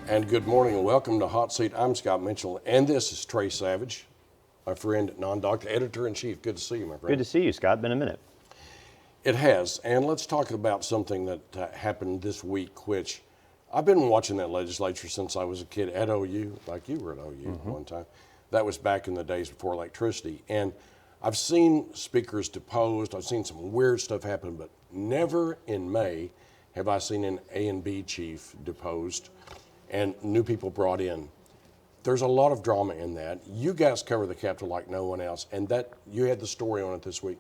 And good morning and welcome to Hot Seat. I'm Scott Mitchell, and this is Trey Savage, my friend at NonDoc, editor-in-chief. Good to see you, my friend. Good to see you, Scott. Been a minute. It has, and let's talk about something that happened this week, which I've been watching that legislature since I was a kid at OU, like you were at OU one time. That was back in the days before electricity. And I've seen speakers deposed. I've seen some weird stuff happen, but never in May have I seen an A and B chief deposed and new people brought in. There's a lot of drama in that. You guys cover the Capitol like no one else, and that you had the story on it this week.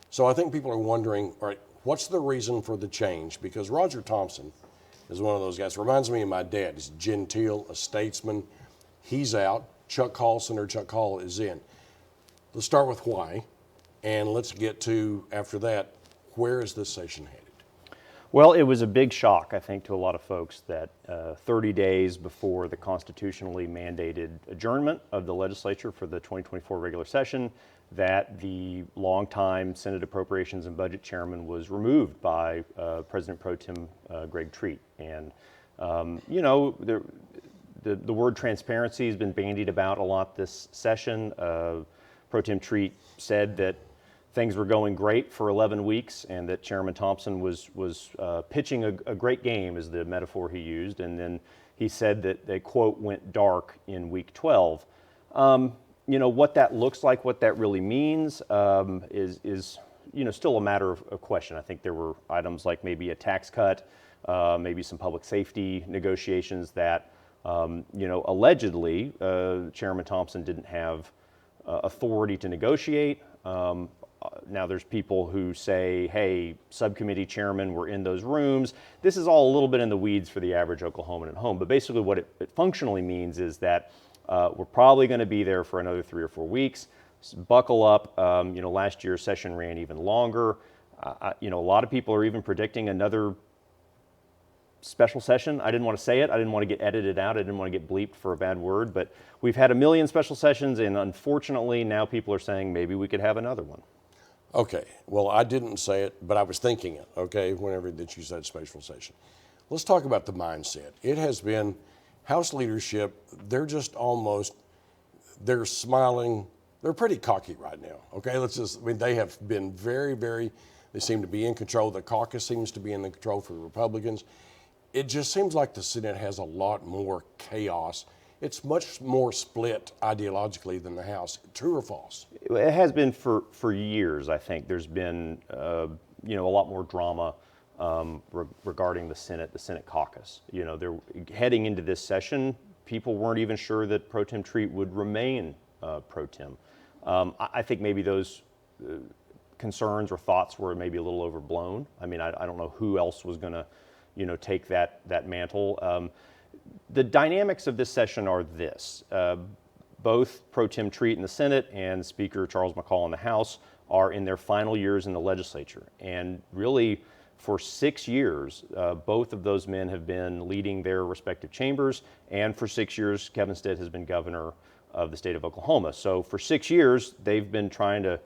So I think people are wondering, all right, what's the reason for the change? Because Roger Thompson is one of those guys. Reminds me of my dad. He's genteel, a statesman. He's out. Chuck Hall is in. Let's start with why, and let's get to, after that, where is this session headed? Well, it was a big shock, I think, to a lot of folks that 30 days before the constitutionally mandated adjournment of the legislature for the 2024 regular session, that the longtime Senate Appropriations and Budget Chairman was removed by President Pro Tem Greg Treat. And, the word transparency has been bandied about a lot this session. Pro Tem Treat said that things were going great for 11 weeks and that Chairman Thompson was pitching a great game, is the metaphor he used. And then he said that they, quote, went dark in week 12. What that looks like, what that really means is still a matter of question. I think there were items like maybe a tax cut, maybe some public safety negotiations that, allegedly Chairman Thompson didn't have authority to negotiate. Now there's people who say, hey, subcommittee chairmen were in those rooms. This is all a little bit in the weeds for the average Oklahoman at home, but basically what it functionally means is that we're probably going to be there for another 3 or 4 weeks. So buckle up. Last year's session ran even longer. A lot of people are even predicting another special session. I didn't want to say it. I didn't want to get edited out. I didn't want to get bleeped for a bad word, but we've had 1 million special sessions, and unfortunately now people are saying maybe we could have another one. Okay, well, I didn't say it, but I was thinking it, okay, whenever that you said special session. Let's talk about the mindset. It has been House leadership, they're just almost, they're smiling, they're pretty cocky right now, okay? They have been very, they seem to be in control. The caucus seems to be in the control for the Republicans. It just seems like the Senate has a lot more chaos. It's much more split ideologically than the House. True or false? It has been for years, I think. There's been a lot more drama regarding the Senate caucus. They're heading into this session, people weren't even sure that Pro Tem Treat would remain Pro Tem. I think maybe those concerns or thoughts were maybe a little overblown. I mean, I don't know who else was going to take that mantle. The dynamics of this session are this. Both Pro Tem Treat in the Senate and Speaker Charles McCall in the House are in their final years in the legislature. And really, for 6 years, both of those men have been leading their respective chambers. And for 6 years, Kevin Stitt has been governor of the state of Oklahoma. So for 6 years, they've been trying to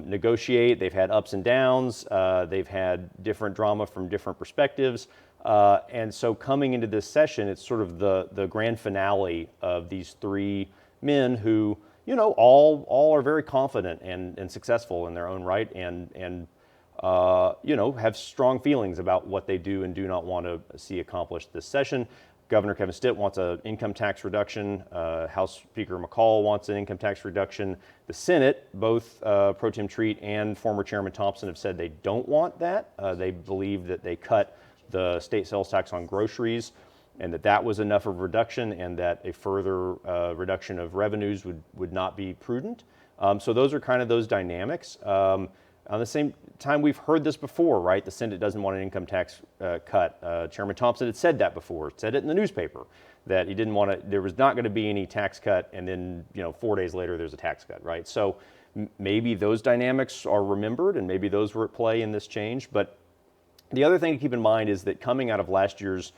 negotiate. They've had ups and downs. They've had different drama from different perspectives. And so coming into this session, it's sort of the grand finale of these 3 men who, all are very confident and successful in their own right and have strong feelings about what they do and do not want to see accomplished this session. Governor Kevin Stitt wants an income tax reduction. House Speaker McCall wants an income tax reduction. The Senate, both Pro Tem Treat and former Chairman Thompson have said they don't want that. They believe that they cut the state sales tax on groceries and that was enough of a reduction and that a further reduction of revenues would not be prudent. So those are kind of those dynamics. On the same time, we've heard this before, right? The Senate doesn't want an income tax cut. Chairman Thompson had said that before, said it in the newspaper, that he didn't want to, there was not going to be any tax cut, and then 4 days later there's a tax cut, right? So maybe those dynamics are remembered, and maybe those were at play in this change. But the other thing to keep in mind is that coming out of last year's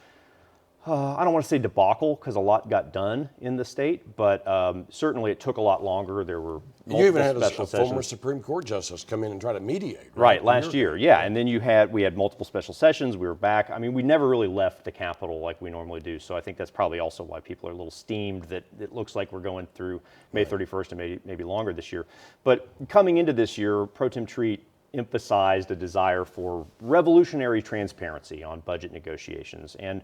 I don't want to say debacle because a lot got done in the state, but certainly it took a lot longer. There were You even had special a former sessions. Supreme Court justice come in and try to mediate. Right, last year, yeah. And then we had multiple special sessions. We were back. I mean, we never really left the Capitol like we normally do. So I think that's probably also why people are a little steamed that it looks like we're going through May 31st and maybe longer this year. But coming into this year, Pro Tem Treat emphasized a desire for revolutionary transparency on budget negotiations. And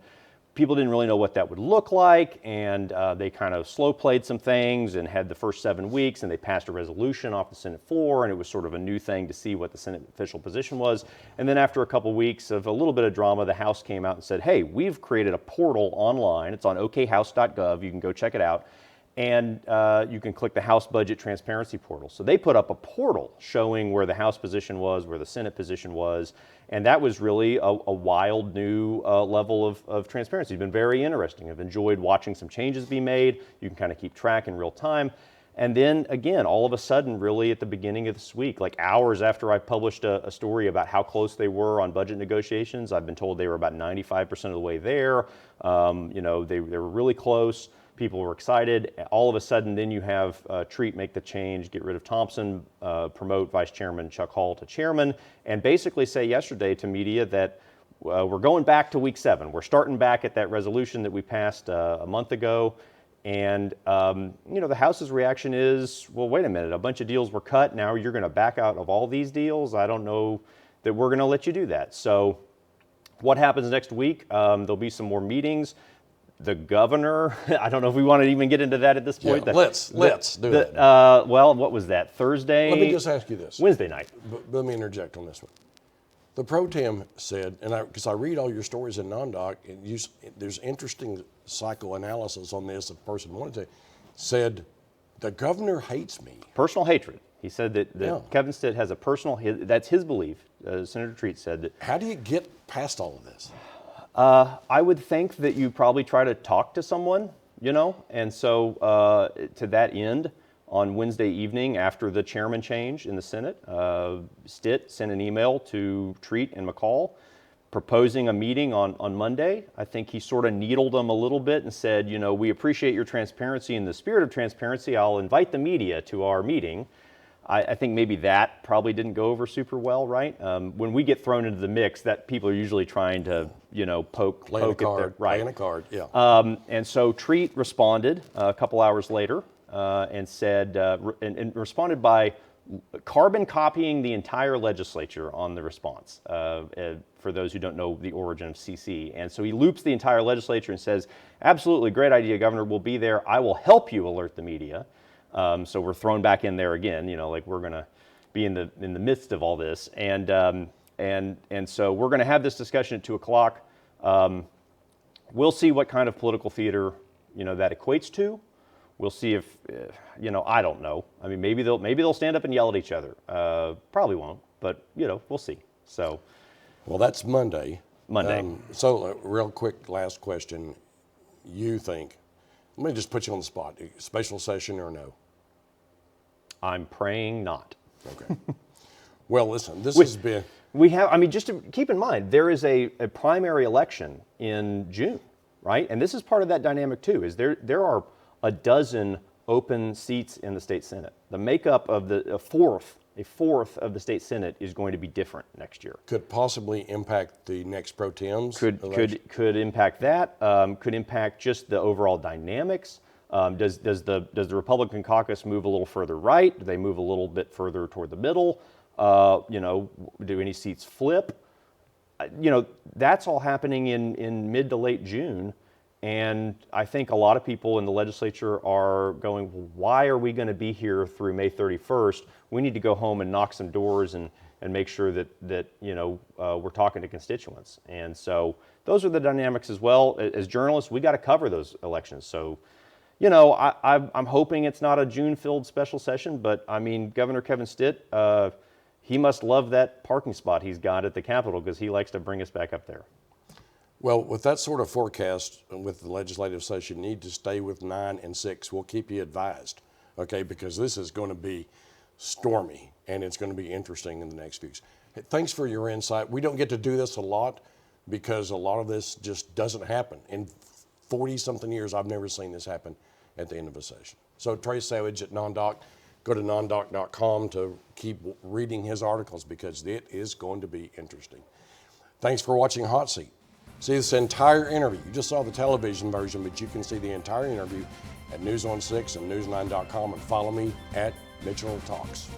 people didn't really know what that would look like, and they kind of slow played some things and had the first 7 weeks, and they passed a resolution off the Senate floor, and it was sort of a new thing to see what the Senate official position was. And then after a couple weeks of a little bit of drama, the House came out and said, hey, we've created a portal online. It's on okhouse.gov. You can go check it out. And you can click the House Budget Transparency Portal. So they put up a portal showing where the House position was, where the Senate position was, and that was really a wild new level of transparency. It's been very interesting. I've enjoyed watching some changes be made. You can kind of keep track in real time. And then again, all of a sudden, really at the beginning of this week, like hours after I published a story about how close they were on budget negotiations, I've been told they were about 95% of the way there. They were really close. People were excited. All of a sudden, then you have Treat make the change, get rid of Thompson, promote Vice Chairman Chuck Hall to chairman, and basically say yesterday to media that we're going back to week 7. We're starting back at that resolution that we passed a month ago. And, the House's reaction is, well, wait a minute, a bunch of deals were cut. Now you're going to back out of all these deals? I don't know that we're going to let you do that. So what happens next week? There'll be some more meetings. The governor, I don't know if we want to even get into that at this point. Yeah, let's do that. Well, what was that, Thursday? Let me just ask you this. Wednesday night. Let me interject on this one. The Pro Tem said, and because I read all your stories in NonDoc, and there's interesting psychoanalysis on this, if a person wanted to, said, the governor hates me. Personal hatred. He said that Kevin Stitt has a personal, that's his belief. Senator Treat said that. How do you get past all of this? I would think that you probably try to talk to someone, and so to that end, on Wednesday evening after the chairman change in the Senate, Stitt sent an email to Treat and McCall proposing a meeting on Monday. I think he sort of needled them a little bit and said, we appreciate your transparency. In the spirit of transparency, I'll invite the media to our meeting. I think maybe that probably didn't go over super well, right? When we get thrown into the mix, that people are usually trying to, poke Playing at their right. Playing a card, yeah. And so Treat responded a couple hours later and said, and responded by carbon copying the entire legislature on the response. For those who don't know the origin of CC, and so he loops the entire legislature and says, "Absolutely, great idea, Governor. We'll be there. I will help you alert the media." So we're thrown back in there again, like we're going to be in the midst of all this, and so we're going to have this discussion at 2:00. We'll see what kind of political theater that equates to. We'll see if I don't know. I mean, maybe they'll stand up and yell at each other. Probably won't, but we'll see. So, well, that's Monday. So real quick, last question. You think? Let me just put you on the spot. Special session or no? I'm praying not. Okay. Well, listen, this has been... We have, just to keep in mind, there is a primary election in June, right? And this is part of that dynamic too, is there are a dozen open seats in the state Senate. The makeup of a fourth of the state Senate is going to be different next year. Could possibly impact the next pro tems. Could impact that. Could impact just the overall dynamics. Does the Republican caucus move a little further right? Do they move a little bit further toward the middle? Do any seats flip? That's all happening in mid to late June. And I think a lot of people in the legislature are going, well, why are we going to be here through May 31st? We need to go home and knock some doors and make sure that we're talking to constituents. And so those are the dynamics as well. As journalists, we got to cover those elections. So, I'm hoping it's not a June-filled special session, but Governor Kevin Stitt, he must love that parking spot he's got at the Capitol because he likes to bring us back up there. Well, with that sort of forecast with the legislative session, you need to stay with 9 and 6. We'll keep you advised, okay, because this is going to be stormy and it's going to be interesting in the next few weeks. Hey, thanks for your insight. We don't get to do this a lot, because a lot of this just doesn't happen. In 40-something years, I've never seen this happen at the end of a session. So Trey Savage at NonDoc, go to nondoc.com to keep reading his articles because it is going to be interesting. Thanks for watching Hot Seat. See this entire interview. You just saw the television version, but you can see the entire interview at News on 6 and news9.com, and follow me at Mitchell Talks.